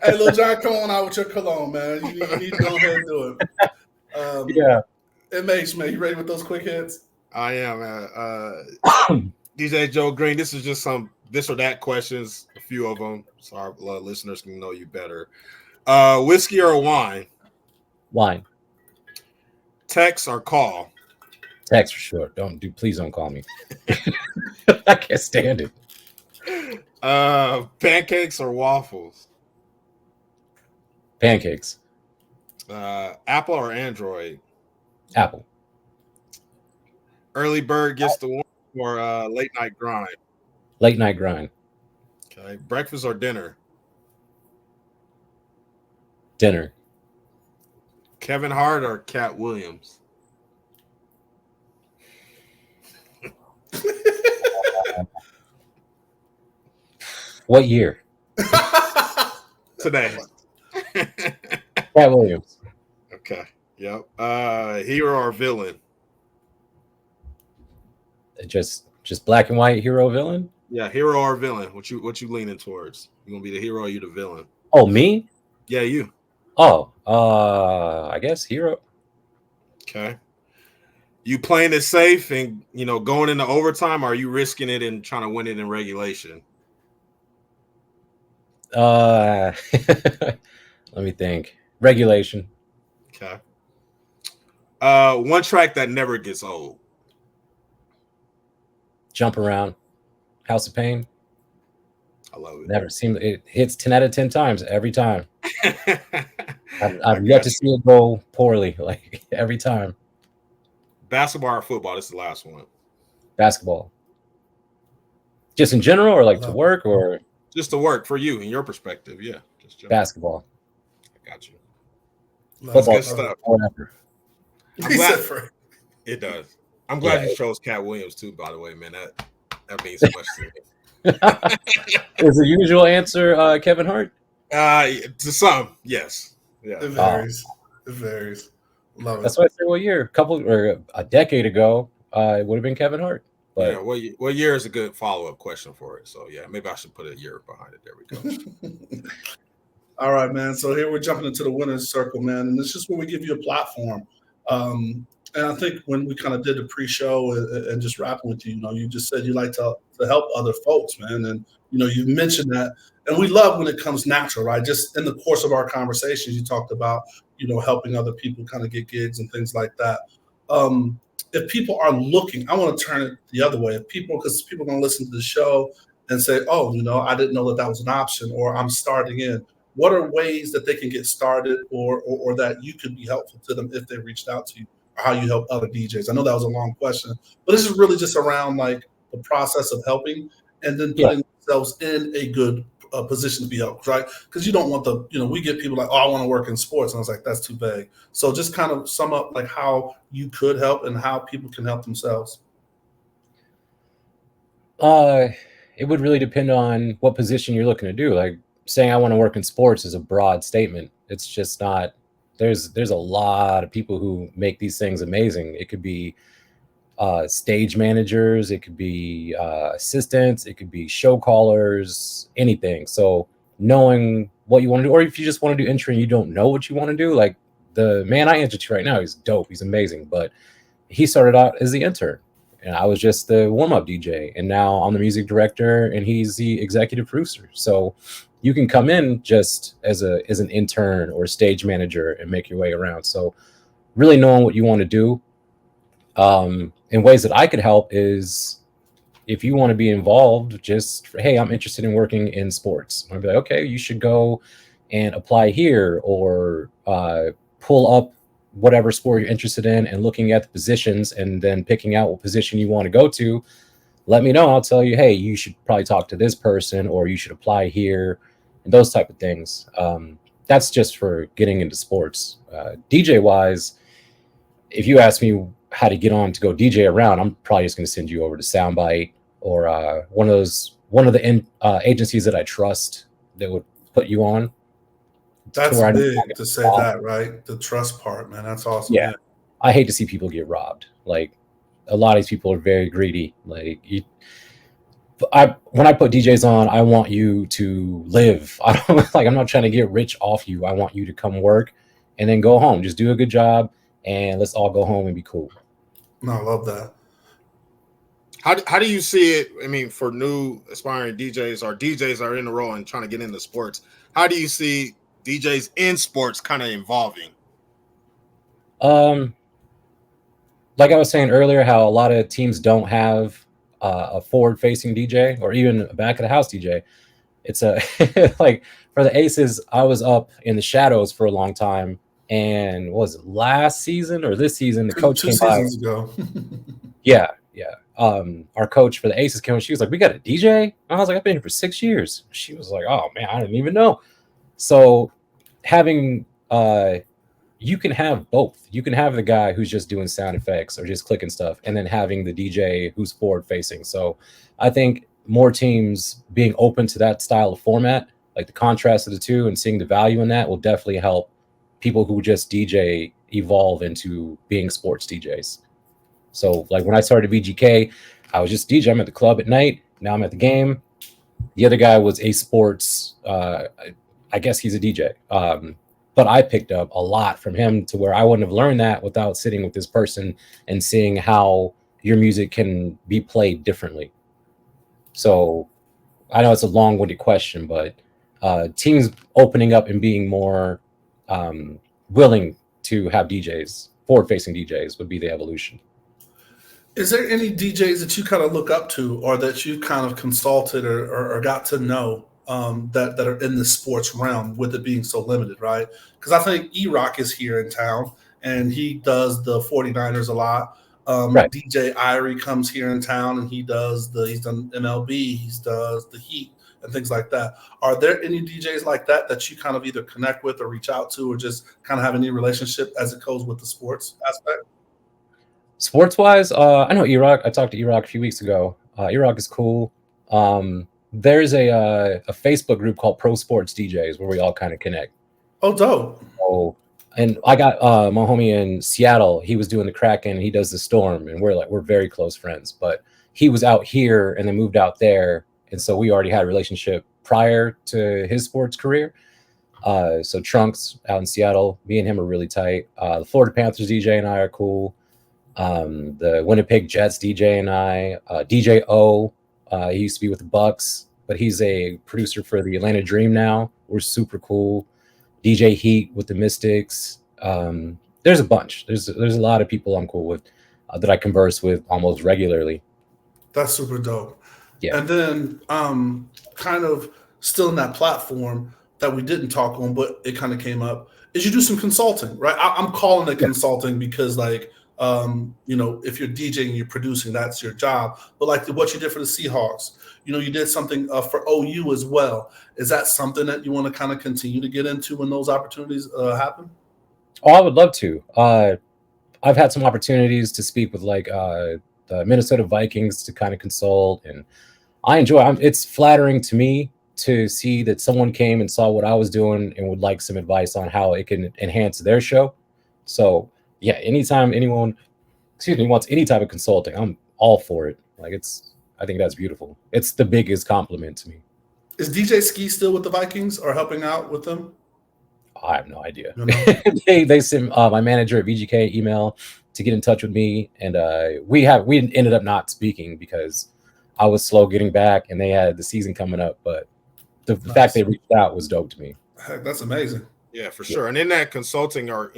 Hey, Hey, Lil John, come on out with your cologne, man. You need to go ahead and do it. Yeah. MH, man, you ready with those quick hits? I am, man. DJ Joe Green, this is just some this or that questions, a few of them, so our listeners can know you better. Whiskey or wine? Wine. Text or call? Text for sure. Please don't call me. I can't stand it. Pancakes or waffles? Pancakes. Apple or Android? Apple. Early bird gets the worm or late night grind? Late night grind. Okay. Breakfast or dinner? Dinner. Kevin Hart or Cat Williams? What year? Today. Cat Williams. Okay. Yep. Hero or villain? Just black and white hero villain? Yeah, hero or villain. What you leaning towards? You gonna be the hero or you the villain? Oh, me? Yeah, you. Oh, I guess hero. Okay. You playing it safe and going into overtime, or are you risking it and trying to win it in regulation? Let me think. Regulation. Okay. One track that never gets old. Jump Around. House of Pain. I love it. Never seen it. Hits 10 out of 10 times every time. I've yet to see it go poorly, like every time. Basketball or football? This is the last one. Basketball. Just in general, or like to work, or just to work for you in your perspective? Yeah, just general. Basketball. I got you. Football good stuff. Whatever. I'm glad it does. I'm glad you chose Cat Williams too. By the way, man, that means so much to me. Is the usual answer Kevin Hart? To some, yes. Yeah. It varies. It varies. Love it. That's why I said what year? A decade ago, it would have been Kevin Hart. But yeah, what year is a good follow-up question for it? So yeah, maybe I should put a year behind it. There we go. All right, man. So here we're jumping into the winner's circle, man, and it's just where we give you a platform. And I think when we kind of did the pre-show and just rapping with you, you just said you like to help other folks, man. And, you mentioned that. And we love when it comes natural, right? Just in the course of our conversations, you talked about, helping other people kind of get gigs and things like that. If people are looking, I want to turn it the other way. Because people are going to listen to the show and say, oh, I didn't know that was an option, or I'm starting in. What are ways that they can get started or that you could be helpful to them if they reached out to you? How you help other DJs. I know that was a long question, but this is really just around like the process of helping and then putting themselves in a good position to be helped, right? Because you don't want we get people like, oh, I want to work in sports. And I was like, that's too vague. So just kind of sum up like how you could help and how people can help themselves. It would really depend on what position you're looking to do. Like saying I want to work in sports is a broad statement. It's just not. There's a lot of people who make these things amazing. It could be stage managers, it could be assistants, it could be show callers, anything. So knowing what you want to do, or if you just want to do intro and you don't know what you want to do, like the man I answered to right now, he's dope, he's amazing, but he started out as the intern and I was just the warm-up DJ, and now I'm the music director and he's the executive producer. So you can come in just as an intern or a stage manager and make your way around. So really knowing what you want to do. In ways that I could help is if you want to be involved, hey, I'm interested in working in sports. I'd be like, okay, you should go and apply here, or pull up whatever sport you're interested in and looking at the positions and then picking out what position you want to go to. Let me know. I'll tell you, hey, you should probably talk to this person, or you should apply here, and those type of things. That's just for getting into sports. DJ wise, if you ask me how to get on to go DJ around, I'm probably just going to send you over to Soundbite or one of the agencies that I trust that would put you on. That's big to say that, right? The trust part, man. That's awesome. Yeah. I hate to see people get robbed. Like a lot of these people are very greedy. Like when I put DJs on, I want you to live. I don't I'm not trying to get rich off you. I want you to come work and then go home. Just do a good job and let's all go home and be cool. No, I love that. How do you see it? I mean, for new aspiring DJs or DJs that are in the role and trying to get into sports, how do you see DJs in sports kind of evolving? Like I was saying earlier, how a lot of teams don't have a forward-facing DJ or even a back-of-the-house DJ. It's a like for the Aces, I was up in the shadows for a long time, and what was it, last season or this season? The coach two came by. seasons ago. Yeah. Our coach for the Aces came. She was like, "We got a DJ." And I was like, "I've been here for 6 years." She was like, "Oh man, I didn't even know." So having you can have both. You can have the guy who's just doing sound effects or just clicking stuff, and then having the DJ who's forward facing. So I think more teams being open to that style of format, like the contrast of the two and seeing the value in that, will definitely help people who just DJ evolve into being sports DJs. So like when I started VGK, I was just DJ. I'm at the club at night. Now I'm at the game. The other guy was a sports, I guess he's a DJ. But I picked up a lot from him to where I wouldn't have learned that without sitting with this person and seeing how your music can be played differently. So I know it's a long-winded question, but teams opening up and being more willing to have DJs, forward-facing DJs, would be the evolution. Is there any DJs that you kind of look up to or that you kind of consulted or got to know that are in the sports realm, with it being so limited, right? Because I think E-Rock is here in town, and he does the 49ers a lot. Right. DJ Irie comes here in town, and he's done MLB, he does the Heat, and things like that. Are there any DJs like that you kind of either connect with or reach out to or just kind of have any relationship as it goes with the sports aspect? Sports-wise, I know E-Rock. I talked to E-Rock a few weeks ago. E-Rock is cool. There's a Facebook group called Pro Sports DJs where we all kind of connect. Oh, dope. Oh, and I got my homie in Seattle. He was doing the Kraken. He does the Storm, and we're very close friends. But he was out here and then moved out there, and so we already had a relationship prior to his sports career. So Trunks out in Seattle, me and him are really tight. The Florida Panthers DJ and I are cool. The Winnipeg Jets DJ and I, DJ O. He used to be with the Bucks, but he's a producer for the Atlanta Dream now. We're super cool. DJ Heat with the Mystics. There's a bunch. There's a lot of people I'm cool with that I converse with almost regularly. That's super dope. Yeah. And then kind of still in that platform that we didn't talk on, but it kind of came up, is you do some consulting, right? I'm calling it consulting because like, if you're DJing, you're producing, that's your job. But like what you did for the Seahawks, you did something for OU as well. Is that something that you want to kind of continue to get into when those opportunities happen? Oh, I would love to. I've had some opportunities to speak with like the Minnesota Vikings to kind of consult, and I enjoy it. It's flattering to me to see that someone came and saw what I was doing and would like some advice on how it can enhance their show. So yeah, anytime anyone, wants any type of consulting, I'm all for it. I think that's beautiful. It's the biggest compliment to me. Is DJ Ski still with the Vikings or helping out with them? I have no idea. They sent my manager at VGK email to get in touch with me, and we ended up not speaking because I was slow getting back, and they had the season coming up. But the fact they reached out was dope to me. Heck, that's amazing. Yeah, for sure. And in that consulting or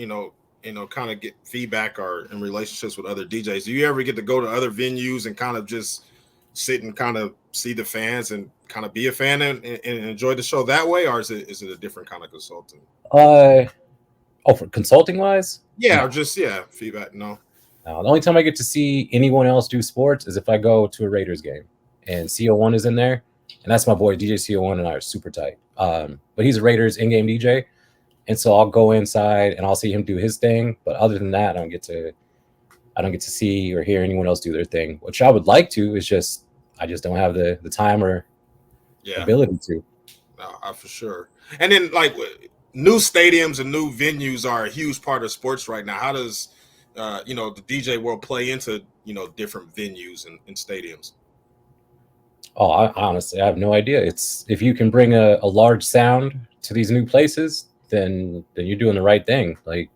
kind of get feedback or in relationships with other DJs, do you ever get to go to other venues and kind of just sit and kind of see the fans and kind of be a fan and enjoy the show that way, or is it a different kind of consulting? For consulting wise? Yeah, no. Or just feedback. No. The only time I get to see anyone else do sports is if I go to a Raiders game and CO1 is in there, and that's my boy DJ CO1 and I are super tight. But he's a Raiders in-game DJ. And so I'll go inside and I'll see him do his thing. But other than that, I don't get to see or hear anyone else do their thing, which I would like to. Is just I just don't have the time or ability to. No, for sure. And then like new stadiums and new venues are a huge part of sports right now. How does the DJ world play into different venues and stadiums? Oh, honestly, I have no idea. It's if you can bring a large sound to these new places, then you're doing the right thing. Like,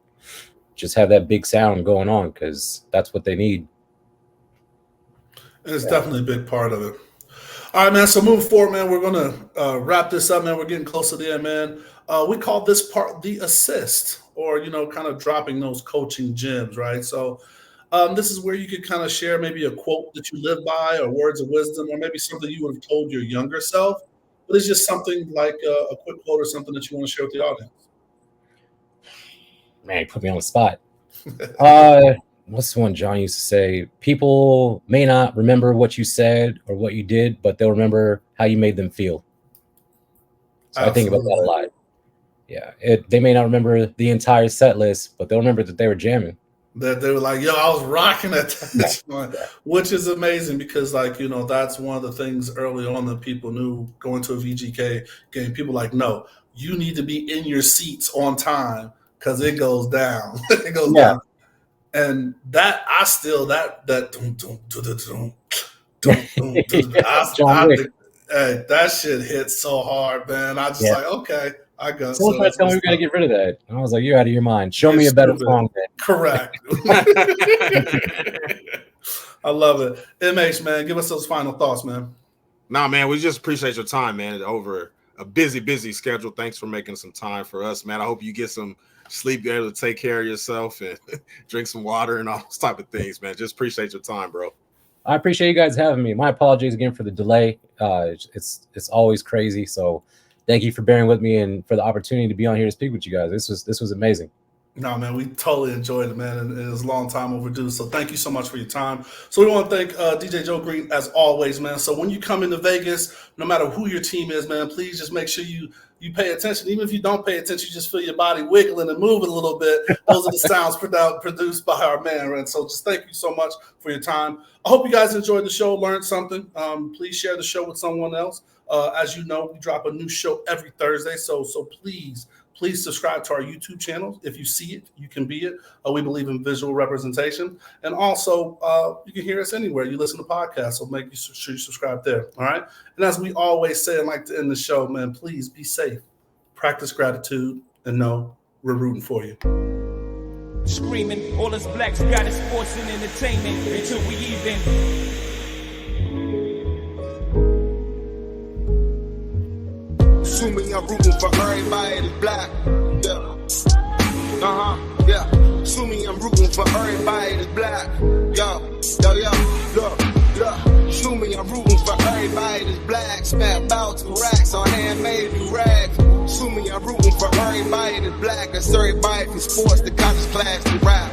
just have that big sound going on because that's what they need. And it's definitely a big part of it. All right, man. So moving forward, man, we're gonna wrap this up, man. We're getting close to the end, man. We call this part the assist, or kind of dropping those coaching gems, right? So this is where you could kind of share maybe a quote that you live by, or words of wisdom, or maybe something you would have told your younger self. But it's just something like a quick quote or something that you want to share with the audience. Man, you put me on the spot. What's the one John used to say? People may not remember what you said or what you did, but they'll remember how you made them feel. So I think about that a lot. Yeah, they may not remember the entire set list, but they'll remember that they were jamming. That they were like, yo, I was rocking at that point, which is amazing because, that's one of the things early on that people knew going to a VGK game. People like, no, you need to be in your seats on time because it goes down. It goes down. And that I still that that shit hits so hard, man. I just like, okay, I got. Someone tried to tell me we got to get rid of that. And I was like, you're out of your mind. Show me a better song. Correct. I love it. MH, man, give us those final thoughts, man. Nah, man, we just appreciate your time, man. Over a busy schedule. Thanks for making some time for us, man. I hope you get some sleep, you're able to take care of yourself and drink some water and all those type of things, man. Just appreciate your time, bro. I appreciate you guys having me. My apologies again for the delay. It's always crazy. So thank you for bearing with me and for the opportunity to be on here to speak with you guys. This was amazing. No, man, we totally enjoyed it, man, and it was a long time overdue. So thank you so much for your time. So we want to thank DJ Joe Green as always, man. So when you come into Vegas, no matter who your team is, man, please just make sure you pay attention. Even if you don't pay attention, you just feel your body wiggling and moving a little bit. Those are the sounds produced by our man, right? So just thank you so much for your time. I hope you guys enjoyed the show, learned something. Please share the show with someone else. As you know, we drop a new show every Thursday. So please subscribe to our YouTube channel. If you see it, you can be it. We believe in visual representation. And also, you can hear us anywhere you listen to podcasts, so make sure you subscribe there, all right? And as we always say and like to end the show, man, please be safe, practice gratitude, and know we're rooting for you. Screaming, all us blacks got is sports and entertainment until we even. Assuming I'm rooting for everybody that's black. Yeah. Yeah. Assuming I'm rooting for everybody that's black. Look. Assuming I'm rooting for everybody that's black. Spent about 2 racks on handmade new rags. Assuming I'm rooting for everybody that's black. That's everybody from sports to college class to rap.